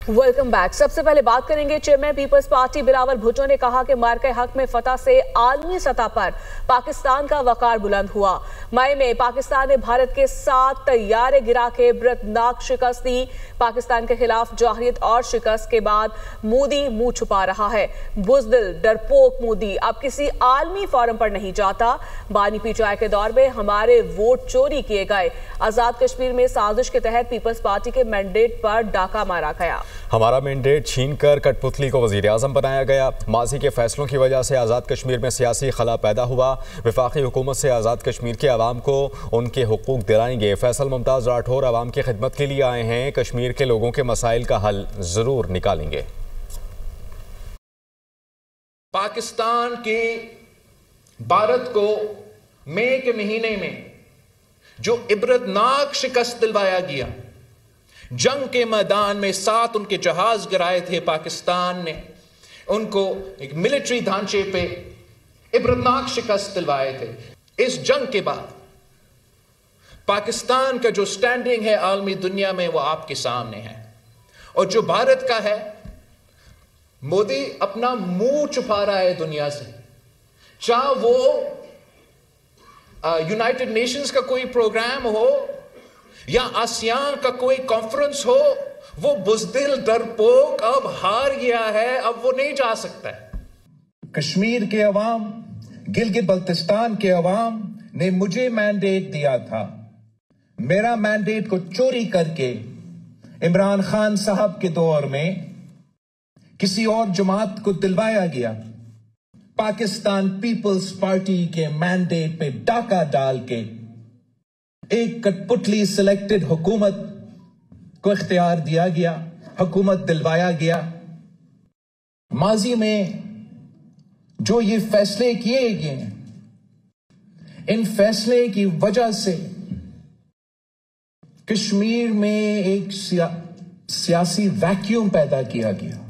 Welcome back. सबसे पहले बात करेंगे chairman Peoples Party Bilawal Bhutto ने कहा कि मार्के हक में फतह से आलमी सतह पर पाकिस्तान का वकार बुलंद हुआ। मई में पाकिस्तान ने भारत के 7 तैयारे गिरा के इबरतनाक शिकस्त दी। पाकिस्तान के खिलाफ जाहिरियत और शिकस्त के बाद मोदी मुंह छुपा रहा है। बुज़दिल डरपोक मोदी अब किसी आलमी फोरम पर नहीं जाता। बानी पीटीआई के दौर में हमारे वोट चोरी किए गए। आजाद कश्मीर में साजिश के तहत पीपल्स पार्टी के मैंडेट पर डाका मारा गया। हमारा मैंडेट छीनकर कठपुतली को वज़ीर आज़म बनाया गया। माजी के फैसलों की वजह से आज़ाद कश्मीर में सियासी खला पैदा हुआ। वफाकी हुकूमत से आज़ाद कश्मीर के अवाम को उनके हुकूक दिलाएंगे। फैसल मुमताज़ राठौर अवाम की खिदमत के लिए आए हैं। कश्मीर के लोगों के मसाइल का हल ज़रूर निकालेंगे। पाकिस्तान के भारत को मई के महीने में जो इबरतनाक शिकस्त दिलवाया गया, जंग के मैदान में 7 उनके जहाज गिराए थे पाकिस्तान ने, उनको एक मिलिट्री ढांचे पे इबरतनाक शिकस्त दिलवाए थे। इस जंग के बाद पाकिस्तान का जो स्टैंडिंग है आलमी दुनिया में वो आपके सामने है। और जो भारत का है, मोदी अपना मुंह छुपा रहा है दुनिया से। चाहे वो यूनाइटेड नेशंस का कोई प्रोग्राम हो या आसियान का कोई कॉन्फ्रेंस हो, वो बुज़दिल डरपोक अब हार गया है, अब वो नहीं जा सकता है। कश्मीर के अवाम, गिलगित बल्तिस्तान के अवाम ने मुझे मैंडेट दिया था। मेरा मैंडेट को चोरी करके इमरान खान साहब के दौर में किसी और जमात को दिलवाया गया। पाकिस्तान पीपल्स पार्टी के मैंडेट पे डाका डाल के एक कठपुतली सिलेक्टेड हुकूमत को इख्तियार दिया गया, हुकूमत दिलवाया गया। माजी में जो ये फैसले किए गए, इन फैसले की वजह से कश्मीर में एक सियासी वैक्यूम पैदा किया गया।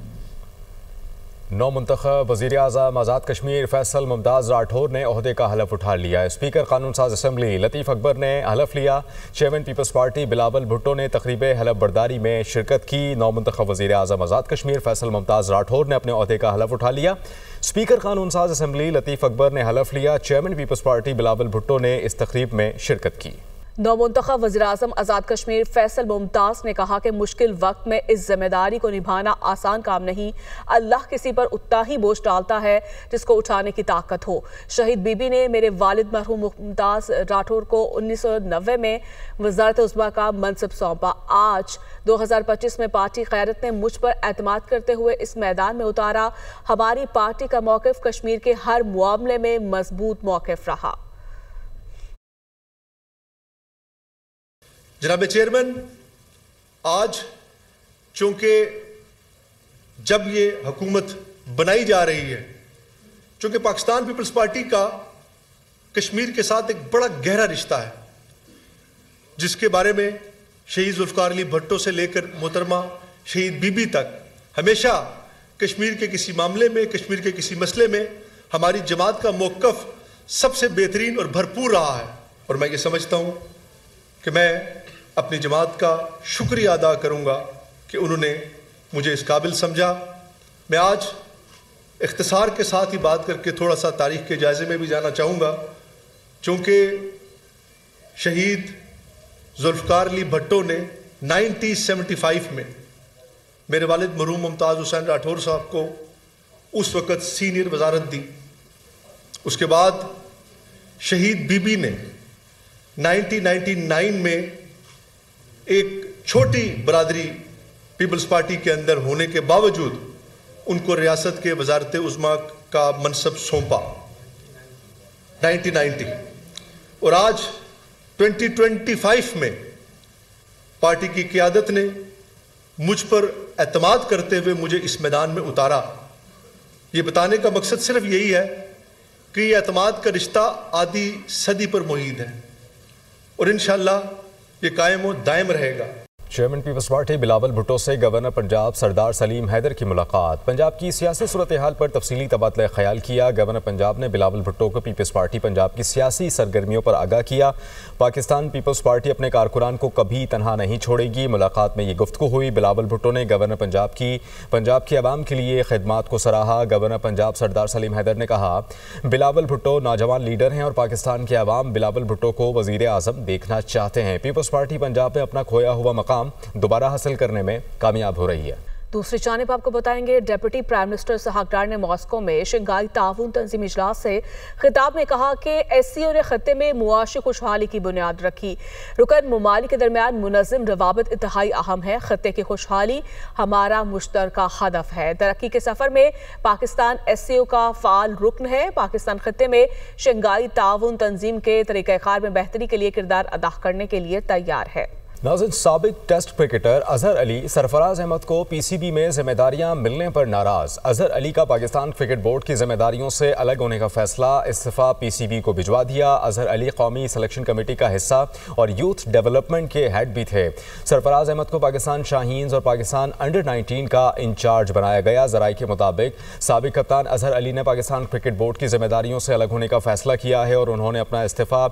नौ मुंतखब वज़ीर आज़म आज़ाद कश्मीर फैसल मुमताज़ राठौर ने ओहदे का हलफ उठा लिया। स्पीकर कानून साज असम्बली लतीफ़ अकबर ने हलफ लिया। Chairman Peoples Party Bilawal Bhutto ने तकरीब हलफ बर्दारी में शिरकत की। नौ मुंतखब वज़ीर आज़म आज़ाद कश्मीर फैसल मुमताज़ राठौर ने अपने ओहदे का हलफ उठा लिया। स्पीकर कानून साज असम्बली लतीफ़ अकबर ने हलफ लिया। Chairman Peoples Party Bilawal Bhutto ने इस तकरीब में शिरकत की। नौमुंतखब वज़ीर-ए-आज़म आज़ाद कश्मीर फैसल मुमताज़ ने कहा कि मुश्किल वक्त में इस जिम्मेदारी को निभाना आसान काम नहीं। अल्लाह किसी पर उतना ही बोझ डालता है जिसको उठाने की ताकत हो। शहीद बीबी ने मेरे वालिद मरहूम मुमताज़ राठौर को 1990 में वज़ारत उज़्मा का मनसब सौंपा। आज 2025 में पार्टी क़यादत ने मुझ पर एतमाद करते हुए इस मैदान में उतारा। हमारी पार्टी का मौक़िफ़ कश्मीर के हर मामले में मजबूत मौक़िफ़ रहा। जनाब चेयरमैन, आज चूंकि जब ये हुकूमत बनाई जा रही है, चूंकि पाकिस्तान पीपल्स पार्टी का कश्मीर के साथ एक बड़ा गहरा रिश्ता है, जिसके बारे में शहीद जुल्फ़िकार अली भुट्टो से लेकर मोहतरमा शहीद बीबी तक हमेशा कश्मीर के किसी मामले में, कश्मीर के किसी मसले में हमारी जमात का मौक़िफ़ सबसे बेहतरीन और भरपूर रहा है। और मैं ये समझता हूँ कि मैं अपनी जमात का शुक्रिया अदा करूँगा कि उन्होंने मुझे इस काबिल समझा। मैं आज इख्तिसार के साथ ही बात करके थोड़ा सा तारीख़ के जायज़े में भी जाना चाहूँगा। चूँकि शहीद जुल्फ़िकार अली भुट्टो ने 1975 में मेरे वालिद मरहूम मुमताज़ हुसैन राठौर साहब को उस वक़्त सीनियर वज़ारत दी। उसके बाद शहीद बीबी ने 1999 में एक छोटी बरादरी पीपल्स पार्टी के अंदर होने के बावजूद उनको रियासत के वज़ारत उज़्मा का मनसब सौंपा 1990। और आज 2025 में पार्टी की क़यादत ने मुझ पर एतमाद करते हुए मुझे इस मैदान में उतारा। ये बताने का मकसद सिर्फ यही है कि ये एतमाद का रिश्ता आधी सदी पर मुहीद है और इंशाअल्लाह ये कायम व दायम रहेगा। Chairman Peoples Party Bilawal Bhutto से गवर्नर पंजाब सरदार सलीम हैदर की मुलाकात। पंजाब की सियासी सूरत हाल पर तफसीली तबादला ख्याल किया। गवर्नर पंजाब ने बिलावल भुट्टो को पीपल्स पार्टी पंजाब की सियासी सरगर्मियों पर आगाह किया। पाकिस्तान पीपल्स पार्टी अपने कारकुनान को कभी तनहा नहीं छोड़ेगी। मुलाकात में ये गुफ्तगू हुई। बिलावल भुट्टो ने गवर्नर पंजाब की आवाम के लिए खिदमात को सराहा। गवर्नर पंजाब सरदार सलीम हैदर ने कहा, बिलावल भुट्टो नौजवान लीडर हैं और पाकिस्तान की आवाम बिलावल भुट्टो को वजीर आज़म देखना चाहते हैं। पीपल्स पार्टी पंजाब में अपना खोया हुआ मकाम दोबारा हासिल करने में कामयाब हो रही है। दूसरी जानिब आपको बताएंगे, डिप्टी प्राइम मिनिस्टर सहाक डार ने मॉस्को में शंघाई ताउन तंजीम इजलास से खिताब में कहा कि SCO ने खत्ते में मुआशी खुशहाली की बुनियाद रखी। रुकन मुमालिक के दरमियान मुनज़्ज़म रवाबत इंतहाई अहम है। खत्ते की खुशहाली हमारा मुश्तरका हदफ है। तरक्की के सफर में पाकिस्तान SCO का फाल रुकन है। पाकिस्तान खत्ते में शंघाई ताउन तंजीम के तरीक़ाकार में बेहतरी के लिए किरदार अदा करने के लिए तैयार है। नाज़रीन, साबिक टेस्ट क्रिकेटर अजहर अली सरफराज अहमद को PCB में जिम्मेदारियां मिलने पर नाराज। अजहर अली का पाकिस्तान क्रिकेट बोर्ड की जिम्मेदारियों से अलग होने का फैसला, इस्तीफा PCB को भिजवा दिया। अजहर अली कौमी सिलेक्शन कमेटी का हिस्सा और यूथ डेवलपमेंट के हेड भी थे। सरफराज अहमद को पाकिस्तान शाहीन्स और पाकिस्तान अंडर-19 का इंचार्ज बनाया गया। ज़राए के मुताबिक साबिक कप्तान अजहर अली ने पाकिस्तान क्रिकेट बोर्ड की जिम्मेदारियों से अलग होने का फैसला किया है और उन्होंने अपना इस्तीफा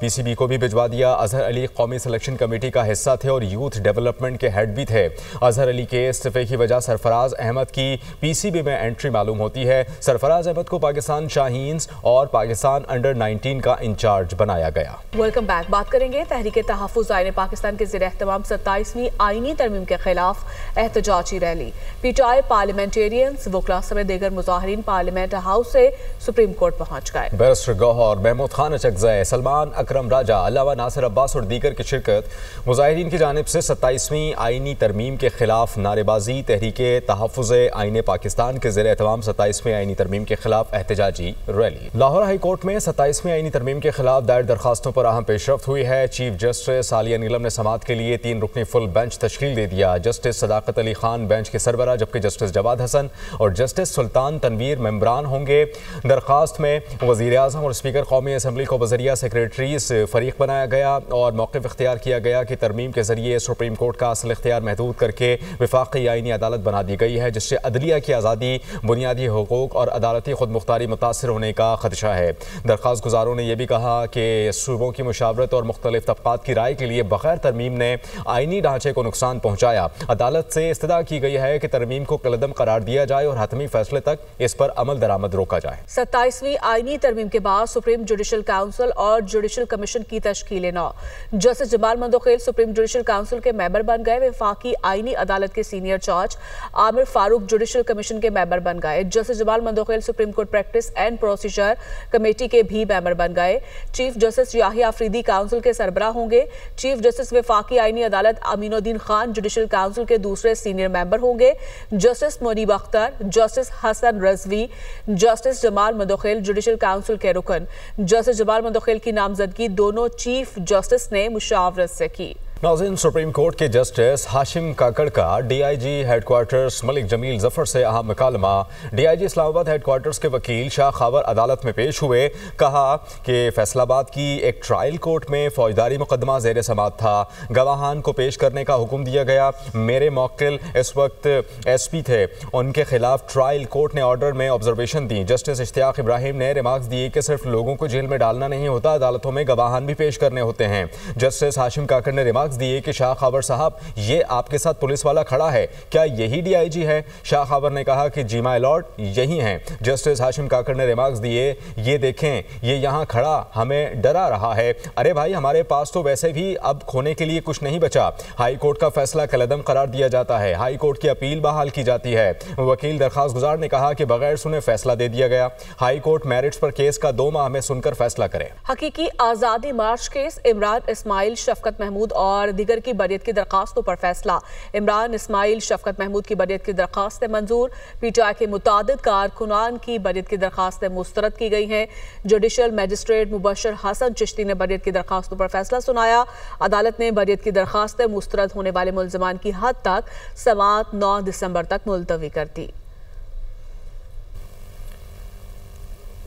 PCB को भी भिजवा दिया। अजहर अली कौमी सिलेक्शन कमेटी का हिस्सा थे और यूथ डेवलपमेंट के हेड भी थे। अजहर अली के इस्तीफे की वजह सरफराज अहमद की PCB में एंट्री मालूम होती है। सरफराज अहमद को पाकिस्तान शाहीन्स और पाकिस्तान अंडर-19 का इंचार्ज बनाया गया। Welcome back. बात करेंगे तहरीके तहफ़्फ़ुज़ आईन पाकिस्तान के ज़ेर एहतमाम 27वीं आईनी तरमीम के खिलाफ एहतजाजी रैली। PTI पार्लियामेंटेरियंस वकला समेत दीगर मुजाहिरीन पार्लियामेंट हाउस से सुप्रीम कोर्ट पहुँच गए। बैरिस्टर गौहर, महमूद खान अचकज़ई, सलमान अकरम राजा, अलावा नासिर अब्बास और दीगर की शिरकत। मुजाहिरीन की जानिब से 27वीं आईनी तरमीम के खिलाफ नारेबाजी। तहरीके तहफ़्फ़ुज़ आईन पाकिस्तान के ज़ेर एहतमाम 27वीं आईनी तरमीम के खिलाफ एहतजाजी रैली। लाहौर हाई कोर्ट में 27वीं आईनी तरमीम के खिलाफ दायर दरखास्तों पर अहम पेशरफ्त हुई है। चीफ जस्टिस आलिया नीलम ने समाअत के लिए 3 रुकनी फुल बेंच तश्कील दे दिया। जस्टिस सदाकत अली खान बेंच के सरबरा, जबकि जस्टिस जवाद हसन और जस्टिस सुल्तान तनवीर मेंबरान होंगे। दरखास्त में वज़ीर आज़म और स्पीकर कौमी असम्बली को बज़रिया सेक्रेटरीज फरीक बनाया गया और मौक़िफ़ इख्तियार किया गया कि तरमीम के जरिए सुप्रीम कोर्ट का असल इख्तियार महदूद करके वफाकी आईनी अदालत बना दी गई है, जिससे अदलिया की आज़ादी, बुनियादी हुकूक और अदालती खुद मुख्तारी मुतासर होने का खदशा है। दरख्वास्त गुजारों ने यह भी कहा कि सूबों की मुशावरत और मुख्तलिफ तबक़ात की राय के लिए बगैर तरमीम ने आईनी ढांचे को नुकसान पहुँचाया। अदालत से इस्तदा की गई है कि तरमीम को कलदम करार दिया जाए और हतमी फैसले तक इस पर अमल दरामद रोका जाए। 27वीं आईनी तरमीम के बाद सुप्रीम जुडिशल काउंसिल और जुडिशल कमीशन की तश्कील नौ। Justice Jamal Mandokhail supreme judicial council के मेंबर बन गए। वफाकी आईनी अदालत के सीनियर जज आमिर फारूक जुडिशल कमीशन के मेंबर बन गए। Justice Jamal Mandokhail supreme court practice and procedure committee के भी मेंबर बन गए। Chief justice Yahya Afridi council के सरबराह होंगे। चीफ जस्टिस वफाकी आईनी अदालत अमीनुद्दीन खान जुडिशल काउंसिल के दूसरे सीनियर मेंबर होंगे। Justice Munib Akhtar, justice Hasan Rizvi, justice Jamal Mandokhail judicial council के रुकन। जस्टिस जमाल मंदोखेल की नामजदगी दोनों चीफ जस्टिस ने मुशावरत से की। नाज़रीन, सुप्रीम कोर्ट के जस्टिस हाशिम काकड़ का DIG हेडक्वार्टर्स मलिक जमील जफर से अहम मुकालमा। DIG इस्लामाबाद हेडक्वार्टर्स के वकील शाह खावर अदालत में पेश हुए। कहा कि फैसलाबाद की एक ट्रायल कोर्ट में फौजदारी मुकदमा ज़ेर समाअत था। गवाहान को पेश करने का हुक्म दिया गया। मेरे मौक्किल इस वक्त SP थे, उनके खिलाफ ट्रायल कोर्ट ने ऑर्डर में ऑब्जर्वेशन दी। जस्टिस इश्तियाक इब्राहिम ने रिमार्क्स दिए कि सिर्फ लोगों को जेल में डालना नहीं होता, अदालतों में गवाहान भी पेश करने होते हैं। जस्टिस हाशिम काकड़ ने रिमार्क्स दिए कि शाह खावर साहब, ये आपके साथ पुलिस वाला खड़ा है, क्या यही DIG है? शाह खावर ने कहा कि जी माय लॉर्ड, यही हैं। जस्टिस हाशिम काकड़ ने रिमार्क्स दिए, ये देखें, ये यहाँ खड़ा हमें डरा रहा है। अरे भाई, हमारे पास तो वैसे भी अब खोने के लिए कुछ नहीं बचा। हाई कोर्ट का फैसला कलदम करार दिया जाता है, हाई कोर्ट की अपील बहाल की जाती है। वकील दरखास्त गुजार ने कहा कि बगैर सुने फैसला दे दिया गया। हाई कोर्ट मेरिट्स पर केस का 2 माह में सुनकर फैसला करे। हकीकी आजादी मार्च केस इमरान इस्माइल शफकत महमूद और दीगर की बरियत की दरखास्तों पर फैसला। इमरान इस्माइल शफकत महमूद की बरियत की दरखास्तें मंजूर। PTI के मुतादिद कारकुनान की बरियत की दरखास्तें मुस्तरद की गई हैं। जुडिशल मजिस्ट्रेट मुबशर हसन चिश्ती ने बरियत की दरखास्तों पर फैसला सुनाया। अदालत ने बरियत की दरखास्तें मुस्तरद होने वाले मुल्ज़िमान की हद तक समाअत 9 दिसंबर तक मुलतवी कर दी।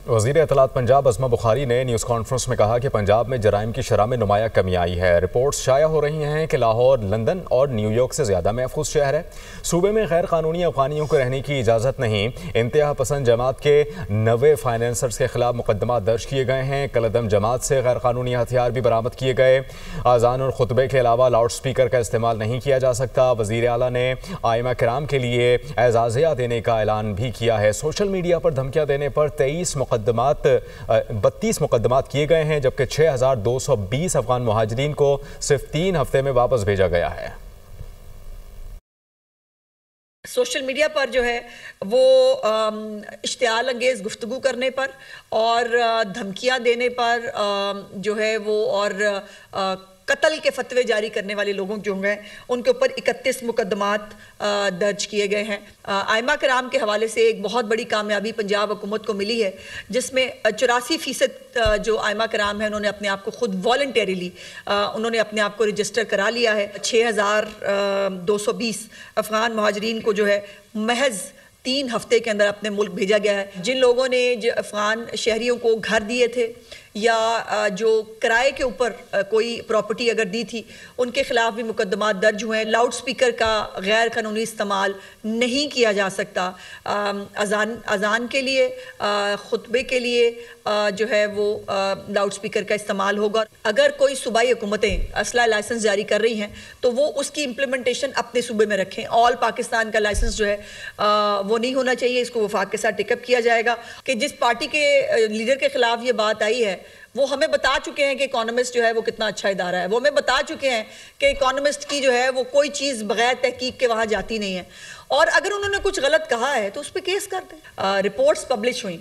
वज़ीर इत्तलात पंजाब अज़मा बुखारी ने न्यूज़ कॉन्फ्रेंस में कहा कि पंजाब में जराइम की शरह में नुमाया कमी आई है। रिपोर्ट्स शाया हो रही हैं कि लाहौर लंदन और न्यूयॉर्क से ज़्यादा महफूज शहर है। सूबे में गैर कानूनी अफ़गानियों को रहने की इजाज़त नहीं। इंतहा पसंद जमात के 90 फाइनेंसर्स के खिलाफ मुकदमा दर्ज किए गए हैं। कलदम जमात से गैर कानूनी हथियार भी बरामद किए गए। आज़ान और खुतबे के अलावा लाउड स्पीकर का इस्तेमाल नहीं किया जा सकता। वज़ीर आला ने आइमा किराम के लिए एजाज़िया देने का ऐलान भी किया है। सोशल मीडिया पर धमकियाँ देने पर 32 मुकदमात किए गए हैं, जबकि 6220 अफगान मुहाजिरीन को सिर्फ 3 हफ्ते में वापस भेजा गया है। सोशल मीडिया पर जो है वो इश्तियाल अंगेज़ गुफ्तगू करने पर और धमकियां देने पर जो है वो और कत्ल के फतवे जारी करने वाले लोगों जो हैं उनके ऊपर 31 मुकदमात दर्ज किए गए हैं। आइमा किराम के हवाले से एक बहुत बड़ी कामयाबी पंजाब हुकूमत को मिली है, जिसमें 84% जो आइमा किराम है उन्होंने अपने आप को खुद वॉलंटरीली उन्होंने अपने आप को रजिस्टर करा लिया है। 6220 अफगान मुहाजिरीन को जो है महज 3 हफ्ते के अंदर अपने मुल्क भेजा गया है। जिन लोगों ने जो अफगान शहरियों को घर दिए थे या जो किराए के ऊपर कोई प्रॉपर्टी अगर दी थी, उनके खिलाफ भी मुकदमात दर्ज हुए हैं। लाउड स्पीकर का गैर कानूनी इस्तेमाल नहीं किया जा सकता। अजान के लिए, खुतबे के लिए जो है वो लाउड स्पीकर का इस्तेमाल होगा। अगर कोई सूबाई हुकूमतें असला लाइसेंस जारी कर रही हैं तो वो उसकी इम्प्लीमेंटेशन अपने सूबे में रखें। ऑल पाकिस्तान का लाइसेंस जो है वो नहीं होना चाहिए। इसको वफाक के साथ टिकअप किया जाएगा कि जिस पार्टी के लीडर के खिलाफ ये बात आई है वो हमें बता चुके हैं कि इकोनॉमिस्ट जो है वो कितना अच्छा इदारा है। वो हमें बता चुके हैं कि इकोनॉमिस्ट की जो है वो कोई चीज़ बगैर तहकीक के वहाँ जाती नहीं है, और अगर उन्होंने कुछ गलत कहा है तो उस पर केस कर दें। रिपोर्ट्स पब्लिश हुई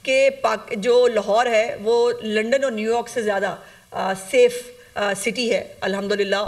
कि जो लाहौर है वो लंदन और न्यूयॉर्क से ज़्यादा सेफ सिटी है, अल्हम्दुलिल्लाह।